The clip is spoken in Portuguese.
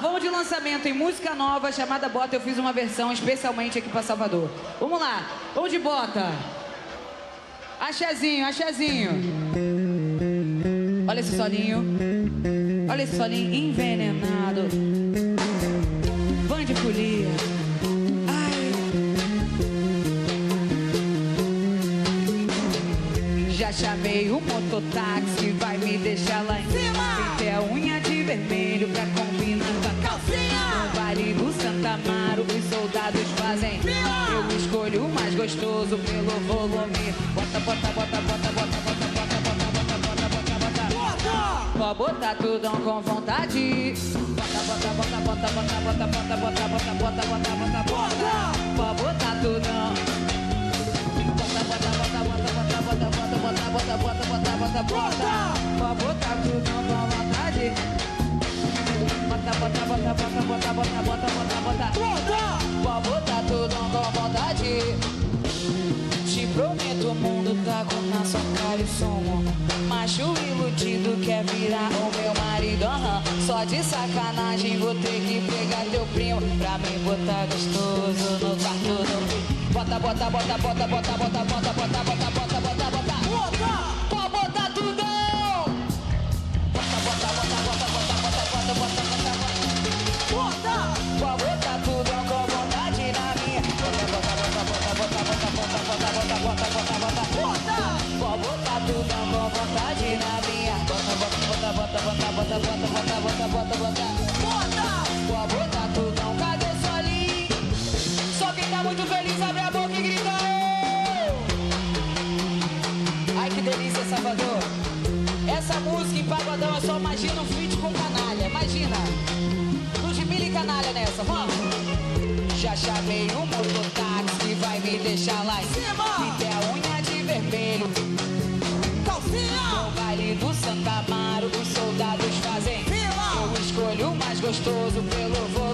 vamos de lançamento em música nova chamada Bota. Eu fiz uma versão especialmente aqui pra Salvador. Vamos lá, vamos de Bota. Axezinho, axezinho. Olha esse solinho. Olha esse solinho envenenado. Van de folia. Ai. Já chamei o mototáxi, vai me deixar lá em cima. Pintei a unha de vermelho pra combinar com a calcinha. No Vale do Santa Amaro, os soldados fazem fila. Eu escolho o mais gostoso pelo volume. Bota, bota, bota, bota, bota, bota, bota, bota, bota, bota, bota, bota, bota. Pode botar tudão com vontade. Bota, bota, bota, bota, bota, bota, bota, bota, bota, bota, bota, bota, bota. Pode botar tudão. Bota, bota, bota, bota, bota, bota, bota, bota, bota, bota, bota, bota, bota. Pode botar tudão com vontade. Bota, bota, bota, bota, bota, bota, bota, bota, bota, bota. Pode botar tudão com vontade. Te prometo, o mundo tá com na sua cara e somo. Macho iludido quer virar o meu marido, Só de sacanagem vou ter que pegar teu primo pra me botar gostoso no quarto do... Bota, bota, bota, bota, bota, bota, bota, bota, bota, bota, bota, bota, bota. Pode botar tudo. Bota, bota, bota, bota, bota, bota, bota, bota, bota, bota. Pode botar tudo com vontade na minha. Bota, bota, bota, bota, bota, bota, bota, bota, bota, bota, bota, bota, bota. Pode botar tudo com vontade na minha. Bota, bota, bota, bota, bota, bota, bota, bota, bota, bota, bota. Pode botar tudo. Cadê o solinho? Só quem tá muito feliz abre a boca e grita. Ai, que delícia, Salvador. Essa música em pagodão, eu só imagino um feat com Canalha. Imagina. Ludmilla e Canalha nessa, vamos. Já chamei o mototáxi, vai me deixar lá em cima. Pintei a unha de vermelho. Calcinha. No Vale do Santa Amaro, os soldados fazem fila. Eu escolho o mais gostoso pelo voo.